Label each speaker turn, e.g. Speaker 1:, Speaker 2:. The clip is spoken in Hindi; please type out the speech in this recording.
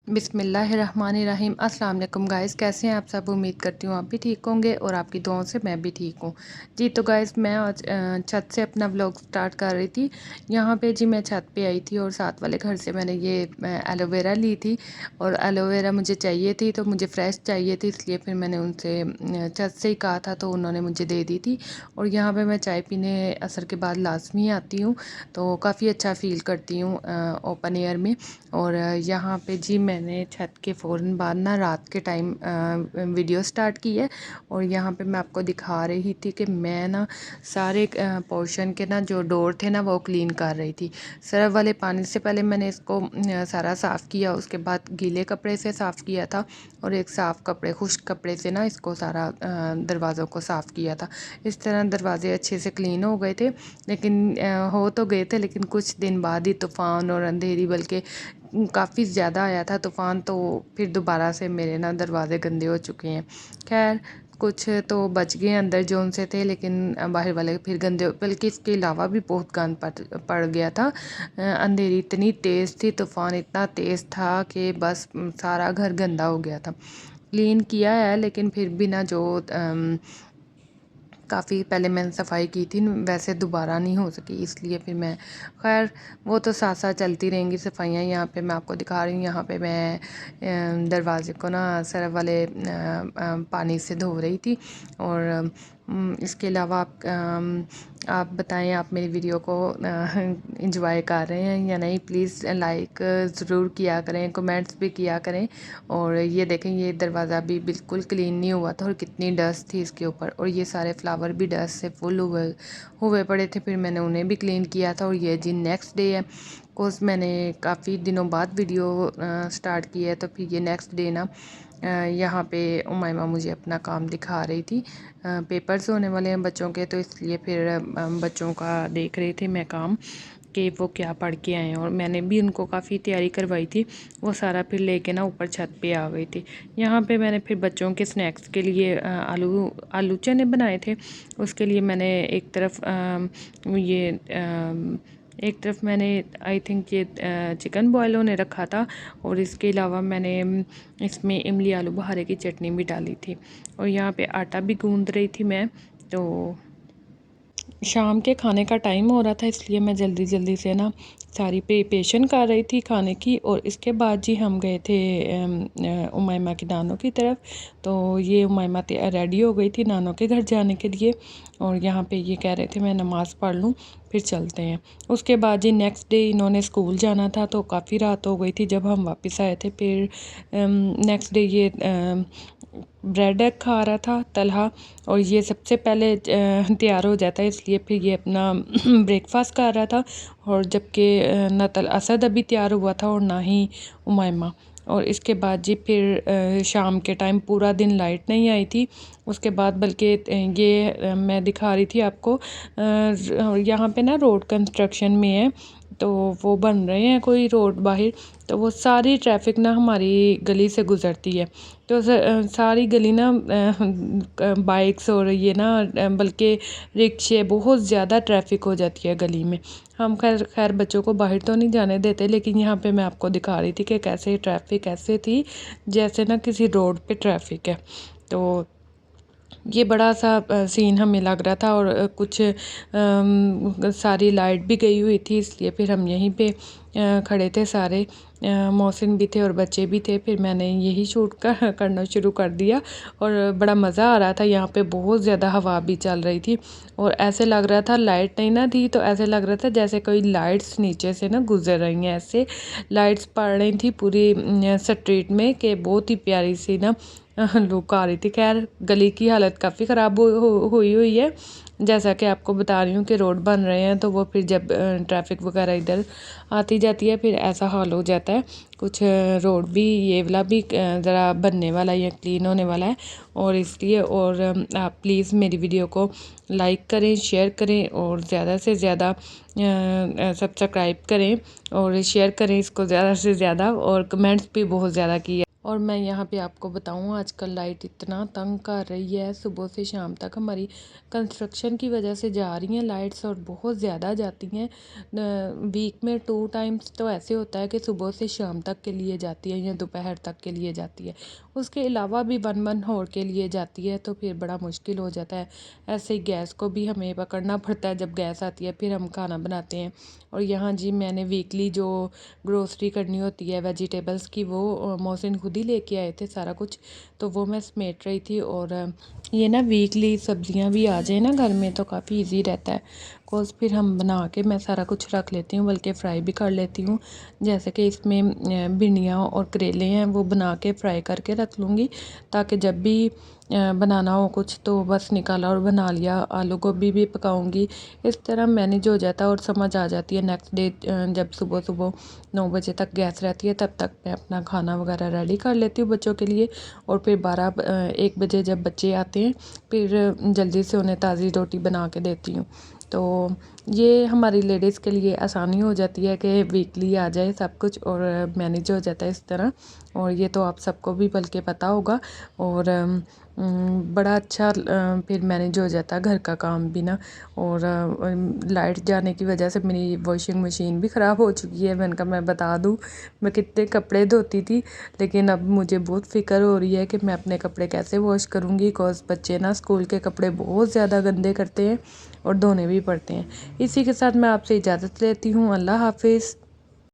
Speaker 1: बिस्मिल्लाहिर्रहमानिर्रहीम अस्सलाम वालेकुम गाइस, कैसे हैं आप सब। उम्मीद करती हूँ आप भी ठीक होंगे और आपकी दुआओं से मैं भी ठीक हूँ जी। तो गाइस मैं आज छत से अपना व्लॉग स्टार्ट कर रही थी। यहाँ पे जी मैं छत पे आई थी और साथ वाले घर से मैंने ये एलोवेरा ली थी और एलोवेरा मुझे चाहिए थी, तो मुझे फ़्रेश चाहिए थी, इसलिए फिर मैंने उनसे छत से ही कहा था तो उन्होंने मुझे दे दी थी। और यहाँ पर मैं चाय पीने असर के बाद लाजमी आती हूँ, तो काफ़ी अच्छा फ़ील करती हूँ ओपन एयर में। और यहाँ पे जी मैंने छत के फ़ौरन बाद ना रात के टाइम वीडियो स्टार्ट की है। और यहाँ पे मैं आपको दिखा रही थी कि मैं ना सारे पोर्शन के ना जो डोर थे ना वो क्लीन कर रही थी। सर्फ वाले पानी से पहले मैंने इसको सारा साफ़ किया, उसके बाद गीले कपड़े से साफ़ किया था और एक साफ़ कपड़े खुश्क कपड़े से ना इसको सारा दरवाज़ों को साफ़ किया था। इस तरह दरवाजे अच्छे से क्लीन हो गए थे, लेकिन हो तो गए थे, लेकिन कुछ दिन बाद ही तूफ़ान और अंधेरी बल्कि काफ़ी ज़्यादा आया था तूफ़ान, तो फिर दोबारा से मेरे ना दरवाज़े गंदे हो चुके हैं। खैर कुछ तो बच गए अंदर जो उनसे थे, लेकिन बाहर वाले फिर गंदे, बल्कि इसके अलावा भी बहुत गंद पड़ गया था। अंधेरी इतनी तेज़ थी, तूफ़ान इतना तेज़ था कि बस सारा घर गंदा हो गया था। क्लीन किया है लेकिन फिर भी ना जो काफ़ी पहले मैंने सफाई की थी, वैसे दोबारा नहीं हो सकी, इसलिए फिर मैं खैर वो तो साथ साथ चलती रहेंगी सफाइयाँ। यहाँ पे मैं आपको दिखा रही हूँ, यहाँ पे मैं दरवाजे को ना सर्फ वाले पानी से धो रही थी। और इसके अलावा आप बताएं आप मेरी वीडियो को एंजॉय कर रहे हैं या नहीं। प्लीज़ लाइक ज़रूर किया करें, कमेंट्स भी किया करें। और ये देखें, ये दरवाज़ा भी बिल्कुल क्लीन नहीं हुआ था और कितनी डस्ट थी इसके ऊपर, और ये सारे फ्लावर भी डस्ट से फुल हुए पड़े थे। फिर मैंने उन्हें भी क्लीन किया था। और ये जी नेक्स्ट डे है, कोर्स मैंने काफ़ी दिनों बाद वीडियो स्टार्ट की है, तो फिर ये नेक्स्ट डे ना यहाँ पे उमाइमा मुझे अपना काम दिखा रही थी। पेपर्स होने वाले हैं बच्चों के, तो इसलिए फिर बच्चों का देख रही थी मैं काम कि वो क्या पढ़ के आए हैं। और मैंने भी उनको काफ़ी तैयारी करवाई थी, वो सारा फिर लेके ना ऊपर छत पे आ गई थी। यहाँ पे मैंने फिर बच्चों के स्नैक्स के लिए आलू चने बनाए थे। उसके लिए मैंने एक तरफ मैंने आई थिंक ये चिकन बॉयल होने रखा था, और इसके अलावा मैंने इसमें इमली आलू बुखारे की चटनी भी डाली थी। और यहाँ पे आटा भी गूंद रही थी मैं। तो शाम के खाने का टाइम हो रहा था, इसलिए मैं जल्दी जल्दी से ना सारी प्रिपरेशन कर रही थी खाने की। और इसके बाद जी हम गए थे उमाइमा की नानों की तरफ। तो ये उमाइमा रेडी हो गई थी नानों के घर जाने के लिए, और यहाँ पे ये कह रहे थे मैं नमाज़ पढ़ लूँ फिर चलते हैं। उसके बाद जी नेक्स्ट डे इन्होंने स्कूल जाना था, तो काफ़ी रात हो गई थी जब हम वापस आए थे। फिर नेक्स्ट डे ये ब्रेड एग खा रहा था तलहा, और ये सबसे पहले तैयार हो जाता है, इसलिए फिर ये अपना ब्रेकफास्ट कर रहा था। और जबकि ना तल असद अभी तैयार हुआ था और ना ही उमाइमा। और इसके बाद जी फिर शाम के टाइम पूरा दिन लाइट नहीं आई थी उसके बाद, बल्कि ये मैं दिखा रही थी आपको, यहाँ पे ना रोड कंस्ट्रक्शन में है, तो वो बन रहे हैं कोई रोड बाहर, तो वो सारी ट्रैफिक ना हमारी गली से गुज़रती है। तो सारी गली ना बाइक्स और ये ना बल्कि रिक्शे, बहुत ज़्यादा ट्रैफिक हो जाती है गली में। हम खैर बच्चों को बाहर तो नहीं जाने देते, लेकिन यहाँ पे मैं आपको दिखा रही थी कि कैसे ट्रैफिक ऐसे थी जैसे ना किसी रोड पे ट्रैफिक है। तो ये बड़ा सा सीन हमें लग रहा था। और कुछ सारी लाइट भी गई हुई थी, इसलिए फिर हम यहीं पे खड़े थे सारे, मोहसिन भी थे और बच्चे भी थे। फिर मैंने यही शूट करना शुरू कर दिया, और बड़ा मज़ा आ रहा था। यहाँ पे बहुत ज़्यादा हवा भी चल रही थी, और ऐसे लग रहा था लाइट नहीं ना थी, तो ऐसे लग रहा था जैसे कोई लाइट्स नीचे से ना गुजर रही हैं, ऐसे लाइट्स पड़ रही थी पूरी स्ट्रीट में, कि बहुत ही प्यारी सी ना लुक आ रही थी। खैर गली की हालत काफ़ी ख़राब हुई है, जैसा कि आपको बता रही हूँ कि रोड बन रहे हैं, तो वो फिर जब ट्रैफिक वगैरह इधर आती जाती है फिर ऐसा हाल हो जाता है। कुछ रोड भी ये वाला भी ज़रा बनने वाला है या क्लीन होने वाला है, और इसलिए और आप प्लीज़ मेरी वीडियो को लाइक करें, शेयर करें, और ज़्यादा से ज़्यादा सब्सक्राइब करें और शेयर करें इसको ज़्यादा से ज़्यादा, और कमेंट्स भी बहुत ज़्यादा किया। और मैं यहाँ पे आपको बताऊँ, आजकल लाइट इतना तंग कर रही है, सुबह से शाम तक हमारी कंस्ट्रक्शन की वजह से जा रही हैं लाइट्स, और बहुत ज़्यादा जाती हैं। वीक में 2 टाइम्स तो ऐसे होता है कि सुबह से शाम तक के लिए जाती है या दोपहर तक के लिए जाती है। उसके अलावा भी 1 होर के लिए जाती है, तो फिर बड़ा मुश्किल हो जाता है। ऐसे ही गैस को भी हमें पकड़ना पड़ता है, जब गैस आती है फिर हम खाना बनाते हैं। और यहाँ जी मैंने वीकली जो ग्रोसरी करनी होती है वेजिटेबल्स की, वो मोहसिन खुद ही लेके आए थे सारा कुछ, तो वो मैं समेट रही थी। और ये ना वीकली सब्जियां भी आ जाए ना घर में तो काफ़ी इजी रहता है, कोस फिर हम बना के मैं सारा कुछ रख लेती हूँ, बल्कि फ़्राई भी कर लेती हूँ। जैसे कि इसमें भिंडियाँ और करेले हैं, वो बना के फ्राई करके रख लूँगी, ताकि जब भी बनाना हो कुछ तो बस निकाला और बना लिया। आलू गोभी भी पकाऊंगी, इस तरह मैनेज हो जाता है और समझ आ जाती है। नेक्स्ट डे जब सुबह सुबह 9 बजे तक गैस रहती है, तब तक मैं अपना खाना वगैरह रेडी कर लेती हूँ बच्चों के लिए। और फिर 1 बजे जब बच्चे आते हैं, फिर जल्दी से उन्हें ताज़ी रोटी बना के देती हूँ। तो ये हमारी लेडीज़ के लिए आसानी हो जाती है कि वीकली आ जाए सब कुछ और मैनेज हो जाता है इस तरह। और ये तो आप सबको भी बल्कि पता होगा। और बड़ा अच्छा फिर मैनेज हो जाता है घर का काम भी ना। और लाइट जाने की वजह से मेरी वॉशिंग मशीन भी ख़राब हो चुकी है। मैंने कहा मैं बता दूँ, मैं कितने कपड़े धोती थी, लेकिन अब मुझे बहुत फ़िक्र हो रही है कि मैं अपने कपड़े कैसे वॉश करूँगी। बिकॉज़ बच्चे ना स्कूल के कपड़े बहुत ज़्यादा गंदे करते हैं और धोने भी पड़ते हैं। इसी के साथ मैं आपसे इजाज़त लेती हूँ। अल्लाह हाफ़िज़।